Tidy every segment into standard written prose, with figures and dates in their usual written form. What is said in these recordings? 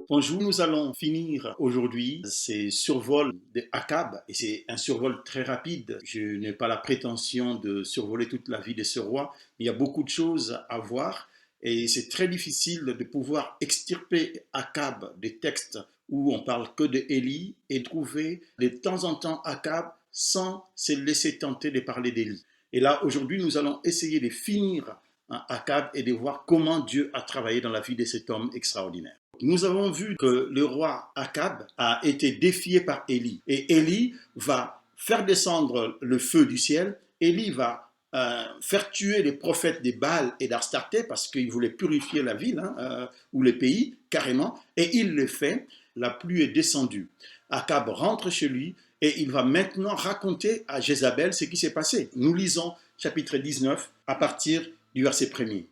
Bonjour, nous allons finir aujourd'hui ces survols d'Akab et c'est un survol très rapide. Je n'ai pas la prétention de survoler toute la vie de ce roi. Il y a beaucoup de choses à voir et c'est très difficile de pouvoir extirper Akab des textes où on parle que de Élie et trouver de temps en temps Akab sans se laisser tenter de parler d'Élie. Et là, aujourd'hui, nous allons essayer de finir Akab et de voir comment Dieu a travaillé dans la vie de cet homme extraordinaire. Nous avons vu que le roi Akab a été défié par Élie et Élie va faire descendre le feu du ciel. Élie va faire tuer les prophètes des Baal et d'Astarté parce qu'il voulait purifier la ville ou le pays carrément, et il le fait. La pluie est descendue. Akab rentre chez lui et il va maintenant raconter à Jézabel ce qui s'est passé. Nous lisons chapitre 19 à partir du verset 1er.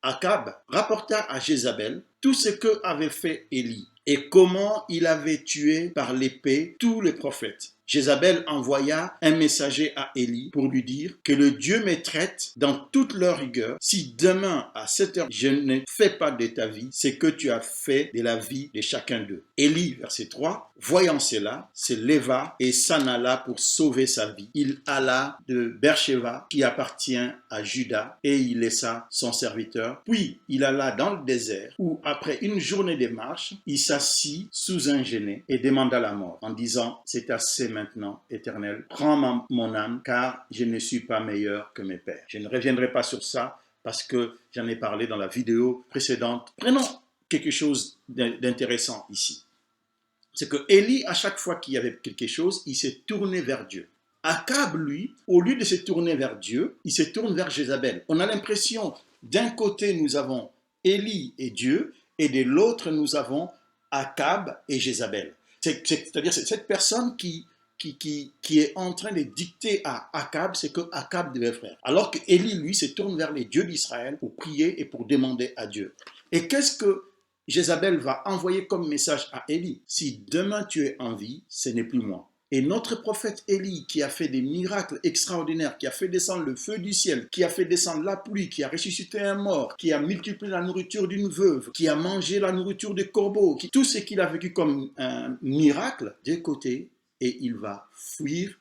Akab rapporta à Jézabel tout ce que avait fait Élie et comment il avait tué par l'épée tous les prophètes. Jézabel envoya un messager à Élie pour lui dire que le Dieu me traite dans toute leur rigueur si demain à 7 heures je ne fais pas de ta vie ce que tu as fait de la vie de chacun d'eux. Élie, verset 3, voyant cela, se leva et s'en alla pour sauver sa vie. Il alla de Beersheba qui appartient à Juda et il laissa son serviteur. Puis il alla dans le désert où après une journée de marche, il s'assit sous un genêt et demanda la mort en disant, c'est assez maintenant, Éternel, prends mon âme, car je ne suis pas meilleur que mes pères. Je ne reviendrai pas sur ça parce que j'en ai parlé dans la vidéo précédente. Prenons quelque chose d'intéressant ici. C'est que Élie, à chaque fois qu'il y avait quelque chose, il s'est tourné vers Dieu. Akab, lui, au lieu de se tourner vers Dieu, il se tourne vers Jézabel. On a l'impression, d'un côté, nous avons Élie et Dieu, et de l'autre, nous avons Akab et Jézabel. C'est-à-dire, c'est cette personne qui est en train de dicter à Akab ce que Akab devait faire. Alors que Élie, lui, se tourne vers les dieux d'Israël pour prier et pour demander à Dieu. Et qu'est-ce que Jézabel va envoyer comme message à Élie? Si demain tu es en vie, ce n'est plus moi. Et notre prophète Élie, qui a fait des miracles extraordinaires, qui a fait descendre le feu du ciel, qui a fait descendre la pluie, qui a ressuscité un mort, qui a multiplié la nourriture d'une veuve, qui a mangé la nourriture des corbeaux, tout ce qu'il a vécu comme un miracle, d'un côté, et il va fuir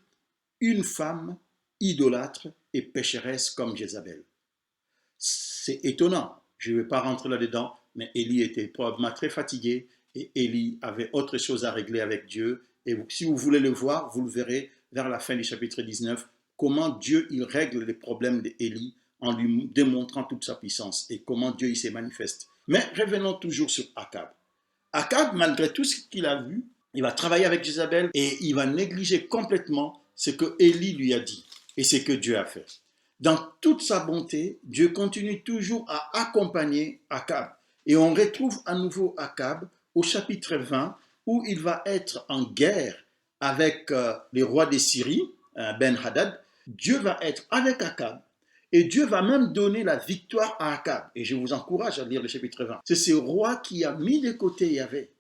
une femme idolâtre et pécheresse comme Jézabel. C'est étonnant, je ne vais pas rentrer là-dedans, mais Élie était probablement très fatigué et Élie avait autre chose à régler avec Dieu. Et si vous voulez le voir, vous le verrez vers la fin du chapitre 19, comment Dieu il règle les problèmes d'Élie en lui démontrant toute sa puissance et comment Dieu il se manifeste. Mais revenons toujours sur Akab. Akab, malgré tout ce qu'il a vu, il va travailler avec Jézabel et il va négliger complètement ce que Élie lui a dit et ce que Dieu a fait. Dans toute sa bonté, Dieu continue toujours à accompagner Akab. Et on retrouve à nouveau Akab au chapitre 20 où il va être en guerre avec les rois de Syrie, Ben-Hadad. Dieu va être avec Akab et Dieu va même donner la victoire à Akab. Et je vous encourage à lire le chapitre 20. C'est ce roi qui a mis de côté Yahvé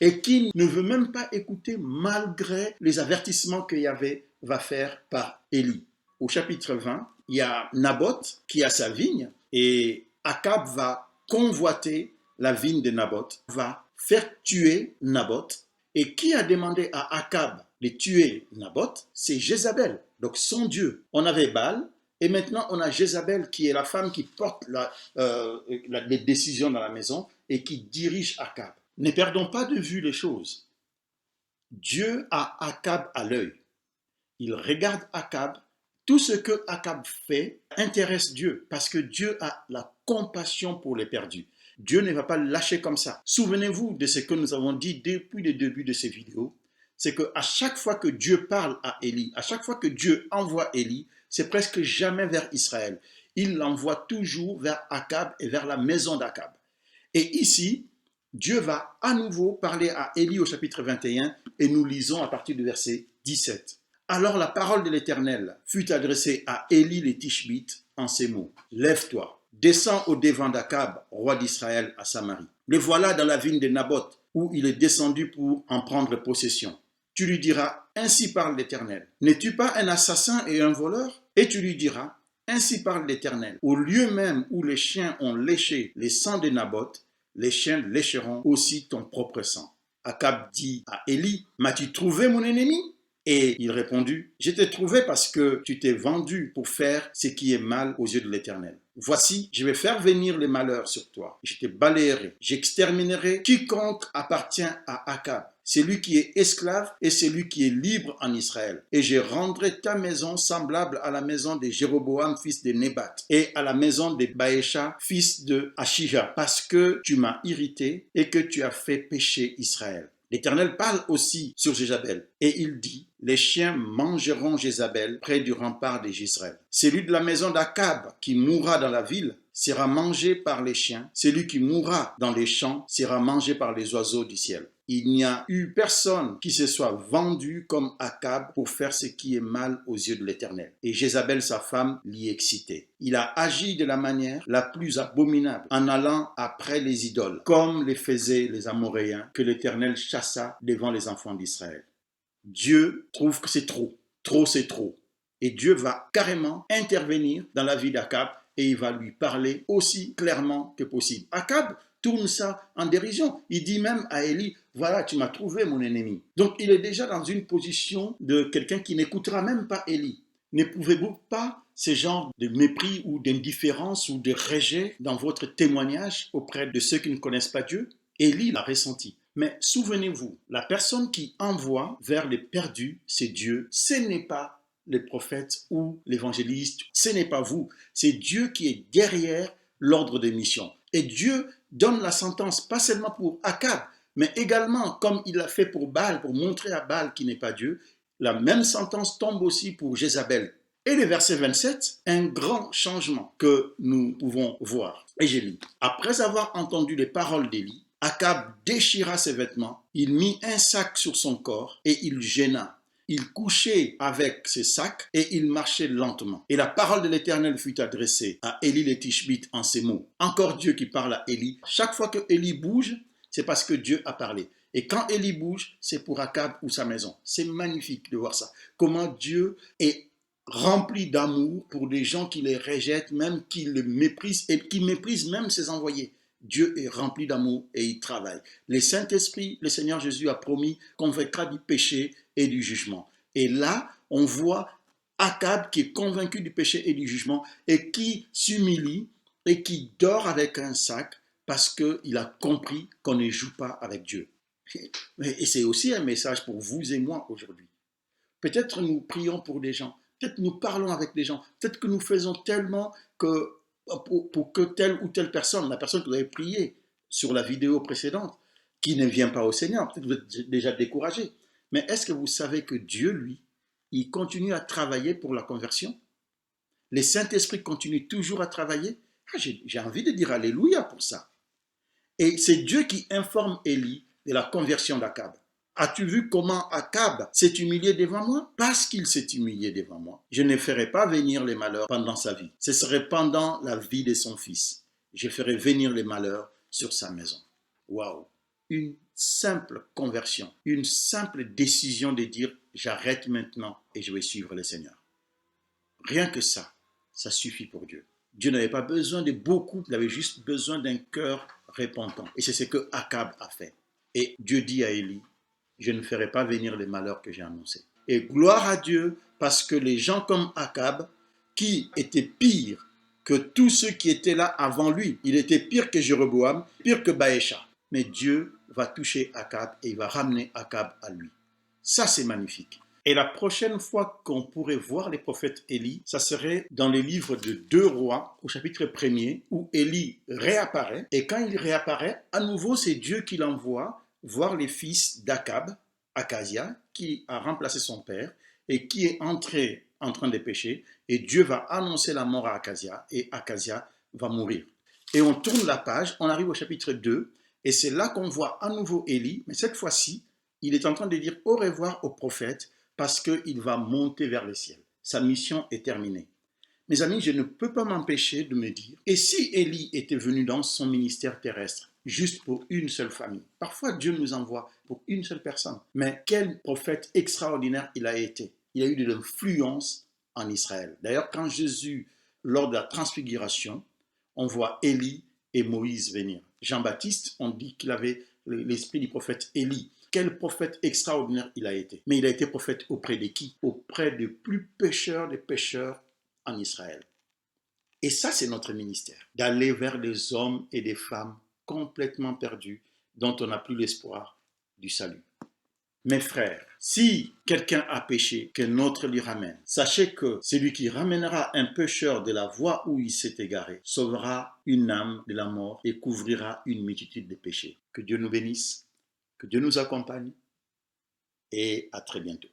et qui ne veut même pas écouter malgré les avertissements que Yahvé va faire par Élie. Au chapitre 20, il y a Naboth qui a sa vigne et Akab va convoiter la vigne de Naboth, va faire tuer Naboth. Et qui a demandé à Akab de tuer Naboth? C'est Jézabel, donc son Dieu. On avait Baal et maintenant on a Jézabel qui est la femme qui porte les décisions dans la maison et qui dirige Akab. Ne perdons pas de vue les choses. Dieu a Akab à l'œil. Il regarde Akab. Tout ce que Akab fait intéresse Dieu parce que Dieu a la compassion pour les perdus. Dieu ne va pas le lâcher comme ça. Souvenez-vous de ce que nous avons dit depuis le début de ces vidéos. C'est qu'à chaque fois que Dieu parle à Élie, à chaque fois que Dieu envoie Élie, c'est presque jamais vers Israël. Il l'envoie toujours vers Akab et vers la maison d'Akab. Et ici, Dieu va à nouveau parler à Élie au chapitre 21 et nous lisons à partir du verset 17. Alors la parole de l'Éternel fut adressée à Élie le Tishbite en ces mots. Lève-toi, descends au devant d'Akab, roi d'Israël à Samarie. Le voilà dans la vigne de Naboth, où il est descendu pour en prendre possession. Tu lui diras, ainsi parle l'Éternel. N'es-tu pas un assassin et un voleur? Et tu lui diras, ainsi parle l'Éternel. Au lieu même où les chiens ont léché les sangs de Naboth, les chiens lécheront aussi ton propre sang. Akab dit à Élie, m'as-tu trouvé mon ennemi? Et il répondit, je t'ai trouvé parce que tu t'es vendu pour faire ce qui est mal aux yeux de l'Éternel. Voici, je vais faire venir les malheurs sur toi. Je te balayerai, j'exterminerai quiconque appartient à Akab, celui qui est esclave et celui qui est libre en Israël. Et je rendrai ta maison semblable à la maison de Jéroboam, fils de Nébat, et à la maison de Baécha, fils de Achija, parce que tu m'as irrité et que tu as fait pécher Israël. L'Éternel parle aussi sur Jézabel et il dit, les chiens mangeront Jézabel près du rempart de Jezreel. Celui de la maison d'Akab qui mourra dans la ville sera mangé par les chiens. Celui qui mourra dans les champs sera mangé par les oiseaux du ciel. Il n'y a eu personne qui se soit vendu comme Akab pour faire ce qui est mal aux yeux de l'Éternel. Et Jézabel, sa femme, l'y excitait. Il a agi de la manière la plus abominable en allant après les idoles, comme les faisaient les Amoréens que l'Éternel chassa devant les enfants d'Israël. Dieu trouve que c'est trop. Trop, c'est trop. Et Dieu va carrément intervenir dans la vie d'Akab et il va lui parler aussi clairement que possible. Akab tourne ça en dérision. Il dit même à Élie, voilà, tu m'as trouvé mon ennemi. Donc il est déjà dans une position de quelqu'un qui n'écoutera même pas Élie. N'éprouvez-vous pas ce genre de mépris ou d'indifférence ou de rejet dans votre témoignage auprès de ceux qui ne connaissent pas Dieu? Élie l'a ressenti. Mais souvenez-vous, la personne qui envoie vers les perdus, c'est Dieu. Ce n'est pas les prophètes ou l'évangéliste, ce n'est pas vous. C'est Dieu qui est derrière l'ordre de mission. Et Dieu donne la sentence, pas seulement pour Akab, mais également, comme il l'a fait pour Baal, pour montrer à Baal qui n'est pas Dieu, la même sentence tombe aussi pour Jézabel. Et le verset 27, un grand changement que nous pouvons voir. Et j'ai lu, après avoir entendu les paroles d'Élie, Akab déchira ses vêtements, il mit un sac sur son corps et il gêna. Il couchait avec ses sacs et il marchait lentement. Et la parole de l'Éternel fut adressée à Élie le Tishbite en ces mots. Encore Dieu qui parle à Élie. Chaque fois que Élie bouge, c'est parce que Dieu a parlé. Et quand Élie bouge, c'est pour Akab ou sa maison. C'est magnifique de voir ça. Comment Dieu est rempli d'amour pour des gens qui les rejettent, même qui le méprisent et qui méprisent même ses envoyés. Dieu est rempli d'amour et il travaille. Le Saint-Esprit, le Seigneur Jésus a promis qu'on vaincra du péché et du jugement. Et là, on voit Akab qui est convaincu du péché et du jugement et qui s'humilie et qui dort avec un sac parce qu'il a compris qu'on ne joue pas avec Dieu. Et c'est aussi un message pour vous et moi aujourd'hui. Peut-être nous prions pour des gens, peut-être nous parlons avec des gens, peut-être que nous faisons tellement que pour que telle ou telle personne, la personne que vous avez priée sur la vidéo précédente, qui ne vient pas au Seigneur, peut-être que vous êtes déjà découragé. Mais est-ce que vous savez que Dieu, lui, il continue à travailler pour la conversion? Le Saint-Esprit continue toujours à travailler? J'ai envie de dire Alléluia pour ça. Et c'est Dieu qui informe Élie de la conversion d'Akab. As-tu vu comment Akab s'est humilié devant moi? Parce qu'il s'est humilié devant moi. Je ne ferai pas venir les malheurs pendant sa vie. Ce serait pendant la vie de son fils. Je ferai venir les malheurs sur sa maison. Waouh! Une simple conversion, une simple décision de dire j'arrête maintenant et je vais suivre le Seigneur. Rien que ça suffit pour Dieu. Dieu n'avait pas besoin de beaucoup, il avait juste besoin d'un cœur repentant. Et c'est ce que Akab a fait. Et Dieu dit à Élie, je ne ferai pas venir les malheurs que j'ai annoncés. Et gloire à Dieu, parce que les gens comme Akab, qui étaient pires que tous ceux qui étaient là avant lui, il était pire que Jéroboam, pire que Baécha. Mais Dieu va toucher Akab et il va ramener Akab à lui. Ça, c'est magnifique. Et la prochaine fois qu'on pourrait voir les prophètes Élie, ça serait dans les livres de 2 Rois, au chapitre 1er, où Élie réapparaît. Et quand il réapparaît, à nouveau, c'est Dieu qui l'envoie voir les fils d'Akab, Akazia, qui a remplacé son père et qui est entré en train de pécher. Et Dieu va annoncer la mort à Akazia et Akazia va mourir. Et on tourne la page, on arrive au chapitre 2 et c'est là qu'on voit à nouveau Élie, mais cette fois-ci, il est en train de dire au revoir au prophète parce qu'il va monter vers le ciel. Sa mission est terminée. Mes amis, je ne peux pas m'empêcher de me dire, et si Élie était venu dans son ministère terrestre, juste pour une seule famille? Parfois, Dieu nous envoie pour une seule personne. Mais quel prophète extraordinaire il a été. Il a eu de l'influence en Israël. D'ailleurs, quand Jésus, lors de la transfiguration, on voit Élie et Moïse venir. Jean-Baptiste, on dit qu'il avait l'esprit du prophète Élie. Quel prophète extraordinaire il a été. Mais il a été prophète auprès de qui? Auprès des plus pécheurs des pécheurs en Israël. Et ça, c'est notre ministère, d'aller vers des hommes et des femmes complètement perdus, dont on n'a plus l'espoir du salut. Mes frères, si quelqu'un a péché, qu'un autre lui ramène. Sachez que celui qui ramènera un pécheur de la voie où il s'est égaré sauvera une âme de la mort et couvrira une multitude de péchés. Que Dieu nous bénisse, que Dieu nous accompagne et à très bientôt.